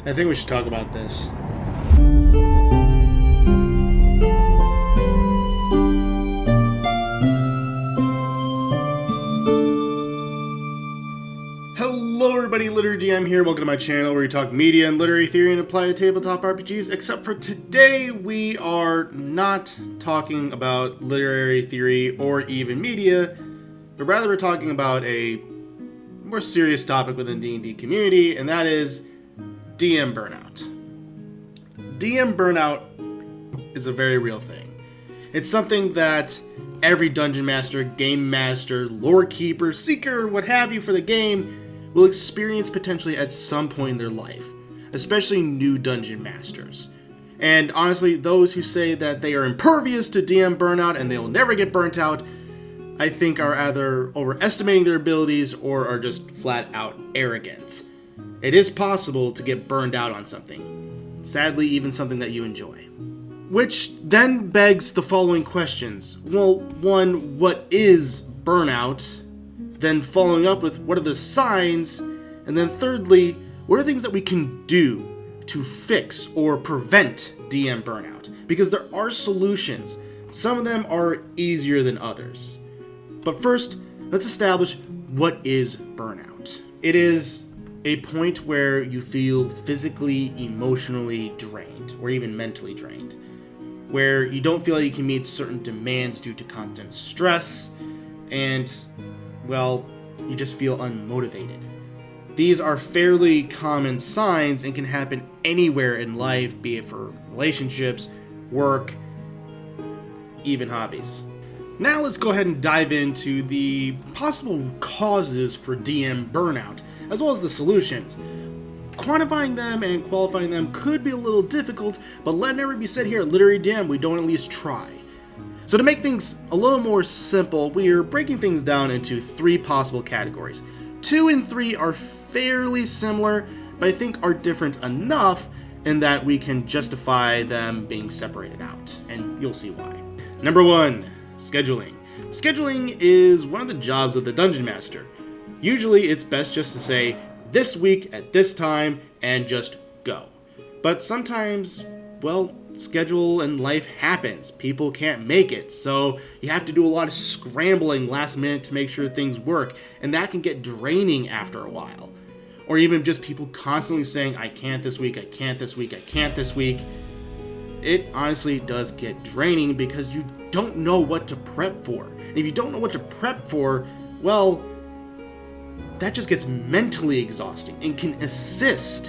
I think we should talk about this. Hello everybody, Literary DM here. Welcome to my channel where we talk media and literary theory and apply to tabletop RPGs. Except for today, we are not talking about literary theory or even media, but rather we're talking about a more serious topic within the D&D community, and that is DM Burnout. DM Burnout is a very real thing. It's something that every dungeon master, game master, lore keeper, seeker, what have you for the game will experience potentially at some point in their life, especially new dungeon masters. And honestly, those who say that they are impervious to DM Burnout and they will never get burnt out, I think are either overestimating their abilities or are just flat out arrogant. It is possible to get burned out on something. Sadly, even something that you enjoy. Which then begs the following questions. Well, one, what is burnout? Then following up with what are the signs? And then thirdly, what are things that we can do to fix or prevent DM burnout? Because there are solutions. Some of them are easier than others. But first, let's establish what is burnout. It is a point where you feel physically, emotionally drained, or even mentally drained, where you don't feel like you can meet certain demands due to constant stress, and, well, you just feel unmotivated. These are fairly common signs and can happen anywhere in life, be it for relationships, work, even hobbies. Now let's go ahead and dive into the possible causes for DM burnout, as well as the solutions. Quantifying them and qualifying them could be a little difficult, but let never be said here at Literary DM we don't at least try. So to make things a little more simple, we are breaking things down into three possible categories. 2 and 3 are fairly similar, but I think are different enough in that we can justify them being separated out, and you'll see why. Number 1, scheduling. Scheduling is one of the jobs of the Dungeon Master. Usually it's best just to say, this week at this time, and just go. But sometimes, well, schedule and life happens. People can't make it, so you have to do a lot of scrambling last minute to make sure things work, and that can get draining after a while. Or even just people constantly saying, I can't this week, I can't this week, I can't this week. It honestly does get draining because you don't know what to prep for. And if you don't know what to prep for, well, that just gets mentally exhausting and can assist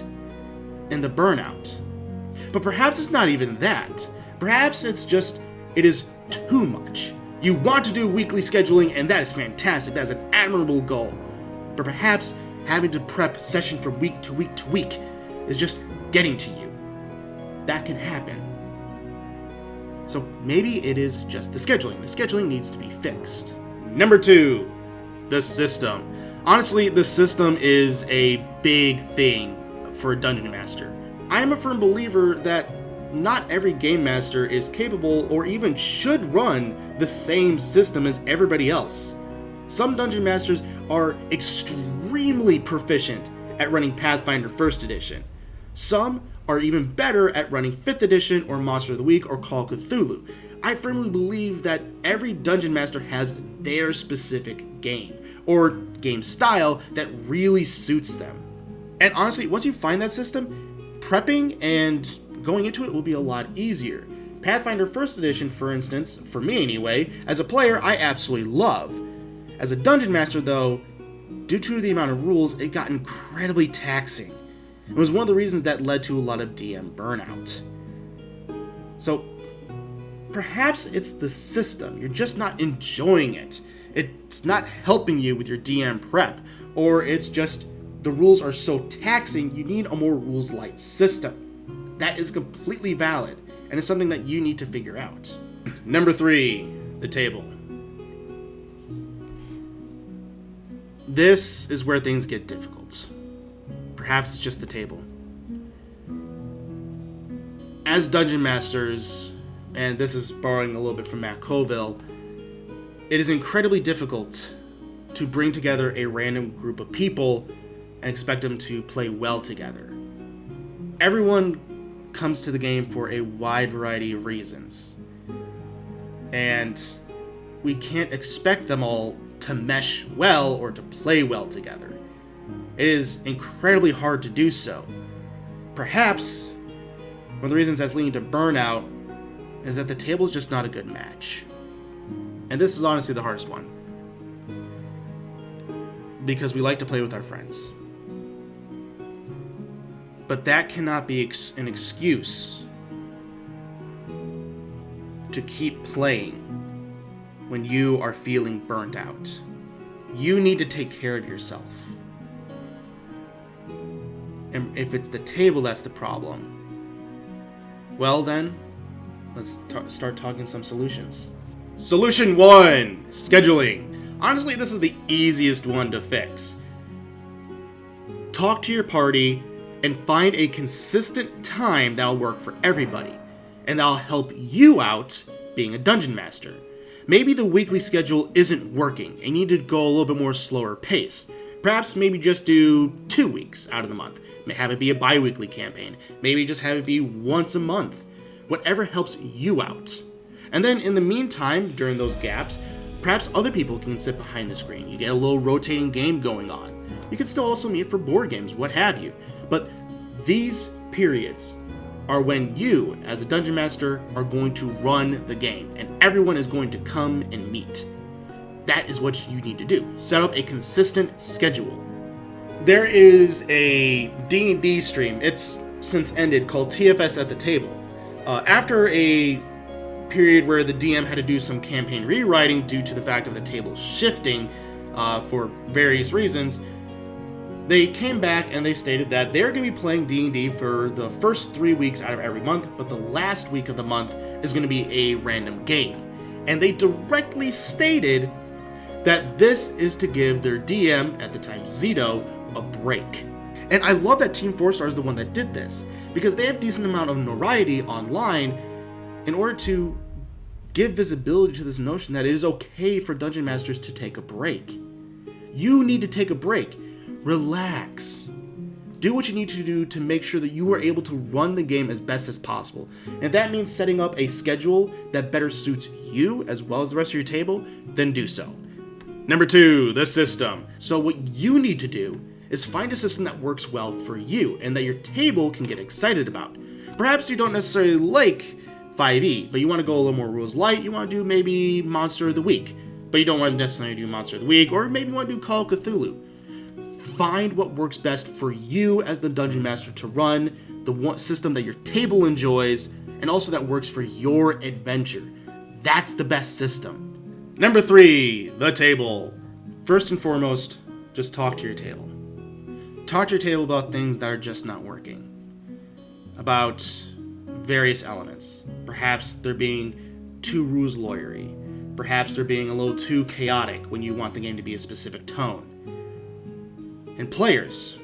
in the burnout. But perhaps it's not even that. Perhaps it's just, it is too much. You want to do weekly scheduling, and that is fantastic. That is an admirable goal. But perhaps having to prep session from week to week to week is just getting to you. That can happen. So maybe it is just the scheduling. The scheduling needs to be fixed. Number 2, the system. Honestly, the system is a big thing for a Dungeon Master. I am a firm believer that not every Game Master is capable or even should run the same system as everybody else. Some Dungeon Masters are extremely proficient at running Pathfinder 1st Edition. Some are even better at running 5th Edition or Monster of the Week or Call of Cthulhu. I firmly believe that every Dungeon Master has their specific game, or game style that really suits them. And honestly, once you find that system, prepping and going into it will be a lot easier. Pathfinder 1st Edition, for instance, for me anyway, as a player, I absolutely love. As a Dungeon Master, though, due to the amount of rules, it got incredibly taxing. It was one of the reasons that led to a lot of DM burnout. So, perhaps it's the system. You're just not enjoying it. It's not helping you with your DM prep. Or it's just the rules are so taxing, you need a more rules-light system. That is completely valid, and it's something that you need to figure out. Number 3, the table. This is where things get difficult. Perhaps it's just the table. As Dungeon Masters, and this is borrowing a little bit from Matt Colville, it is incredibly difficult to bring together a random group of people and expect them to play well together. everyone comes to the game for a wide variety of reasons. And we can't expect them all to mesh well or to play well together. It is incredibly hard to do so. Perhaps one of the reasons that's leading to burnout is that the table is just not a good match. And this is honestly the hardest one. Because we like to play with our friends. But that cannot be an excuse to keep playing when you are feeling burnt out. You need to take care of yourself. And if it's the table that's the problem, well then, let's start talking some solutions. Solution 1, scheduling. Honestly, this is the easiest one to fix. Talk to your party and find a consistent time that'll work for everybody, and that'll help you out being a dungeon master. Maybe the weekly schedule isn't working and you need to go a little bit more slower pace. Perhaps maybe just do 2 weeks out of the month. Have it be a bi-weekly campaign. Maybe just have it be once a month. Whatever helps you out. And then in the meantime, during those gaps, perhaps other people can sit behind the screen. You get a little rotating game going on. You can still also meet for board games, what have you. But these periods are when you, as a dungeon master, are going to run the game. And everyone is going to come and meet. That is what you need to do. Set up a consistent schedule. There is a D&D stream, it's since ended, called TFS at the Table. After a period where the DM had to do some campaign rewriting due to the fact of the table shifting for various reasons, they came back and they stated that they're going to be playing D&D for the first 3 weeks out of every month, but the last week of the month is going to be a random game. And they directly stated that this is to give their DM, at the time Zito, a break. And I love that Team 4 Star is the one that did this, because they have a decent amount of notoriety online in order to give visibility to this notion that it is okay for dungeon masters to take a break. You need to take a break. Relax. Do what you need to do to make sure that you are able to run the game as best as possible. And if that means setting up a schedule that better suits you as well as the rest of your table, then do so. Number 2, the system. So what you need to do is find a system that works well for you and that your table can get excited about. Perhaps you don't necessarily like 5e, but you want to go a little more rules light. You want to do maybe Monster of the Week, but you don't want to necessarily do Monster of the Week, or maybe you want to do Call of Cthulhu. Find what works best for you as the dungeon master to run, the one system that your table enjoys, and also that works for your adventure. That's the best system. Number 3, the table. First and foremost, just talk to your table. Talk to your table about things that are just not working. About various elements. Perhaps they're being too rules lawyery. Perhaps they're being a little too chaotic when you want the game to be a specific tone. And players,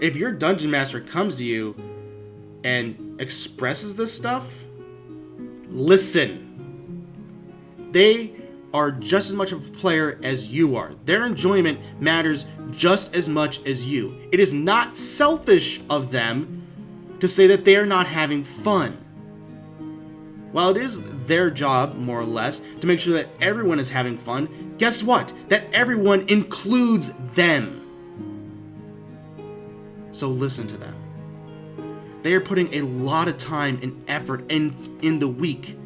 if your dungeon master comes to you and expresses this stuff, listen. They are just as much of a player as you are. Their enjoyment matters just as much as you. It is not selfish of them to say that they are not having fun. While it is their job, more or less, to make sure that everyone is having fun, guess what? That everyone includes them. So listen to them. They are putting a lot of time and effort in the week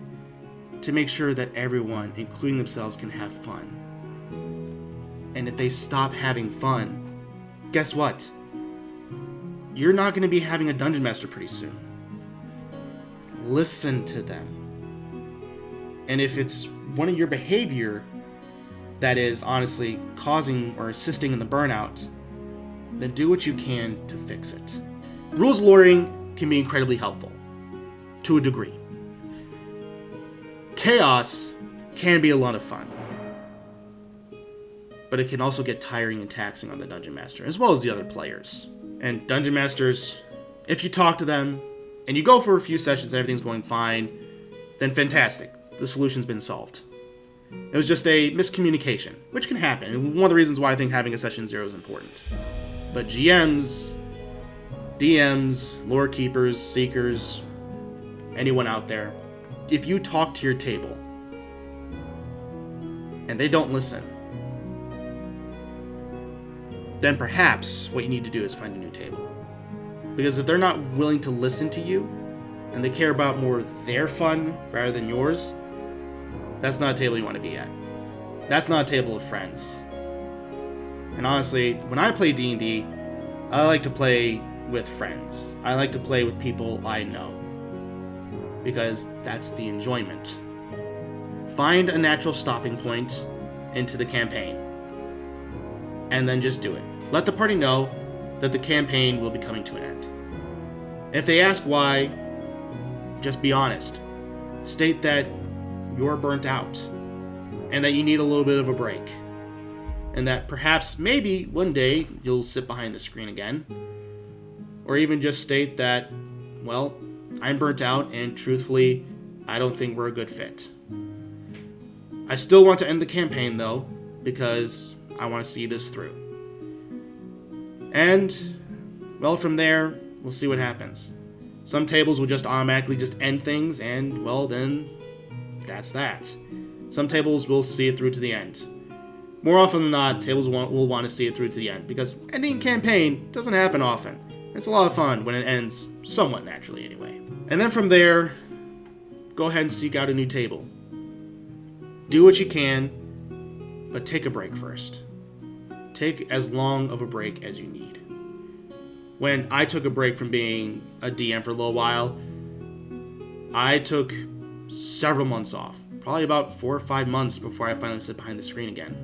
to make sure that everyone, including themselves, can have fun. And if they stop having fun, guess what? You're not going to be having a dungeon master pretty soon. Listen to them. And if it's one of your behavior that is honestly causing or assisting in the burnout, then do what you can to fix it. Rules lawyering can be incredibly helpful, to a degree. Chaos can be a lot of fun, but it can also get tiring and taxing on the dungeon master, as well as the other players. And dungeon masters, if you talk to them, and you go for a few sessions and everything's going fine, then fantastic, the solution's been solved. It was just a miscommunication, which can happen, and one of the reasons why I think having a session 0 is important. But GMs, DMs, lore keepers, seekers, anyone out there, if you talk to your table and they don't listen, then perhaps what you need to do is find a new table. Because if they're not willing to listen to you and they care about more their fun rather than yours, that's not a table you want to be at. That's not a table of friends. And honestly, when I play D&D, I like to play with friends. I like to play with people I know, because that's the enjoyment. Find a natural stopping point into the campaign, and then just do it. Let the party know that the campaign will be coming to an end. If they ask why, just be honest. State that you're burnt out, and that you need a little bit of a break, and that perhaps maybe one day you'll sit behind the screen again. Or even just state that, well, I'm burnt out, and truthfully, I don't think we're a good fit. I still want to end the campaign, though, because I want to see this through. And, well, from there, we'll see what happens. Some tables will just automatically just end things, and, well, then, that's that. Some tables will see it through to the end. More often than not, tables will want to see it through to the end, because ending a campaign doesn't happen often. It's a lot of fun when it ends somewhat naturally anyway. And then from there, go ahead and seek out a new table. Do what you can, but take a break first. Take as long of a break as you need. When I took a break from being a DM for a little while, I took several months off. Probably about 4 or 5 months before I finally sat behind the screen again.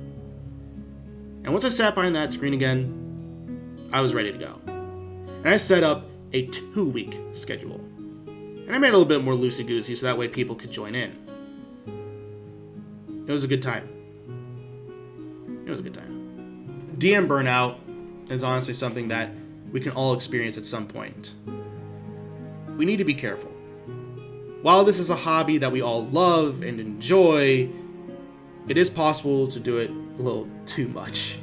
And once I sat behind that screen again, I was ready to go. And I set up a 2-week schedule. And I made it a little bit more loosey-goosey so that way people could join in. It was a good time. It was a good time. DM burnout is honestly something that we can all experience at some point. We need to be careful. While this is a hobby that we all love and enjoy, it is possible to do it a little too much.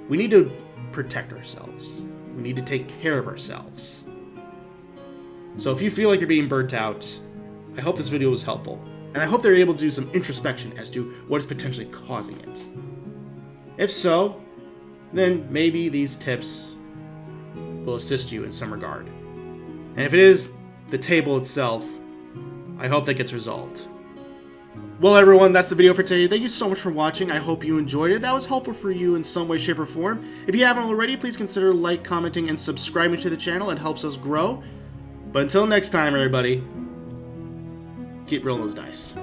We need to protect ourselves. We need to take care of ourselves. So if you feel like you're being burnt out, I hope this video was helpful. And I hope they're able to do some introspection as to what is potentially causing it. If so, then maybe these tips will assist you in some regard. And if it is the table itself, I hope that gets resolved. Well, everyone, that's the video for today. Thank you so much for watching. I hope you enjoyed it. That was helpful for you in some way, shape, or form. If you haven't already, please consider like, commenting, and subscribing to the channel. It helps us grow. But until next time, everybody, keep rolling those dice.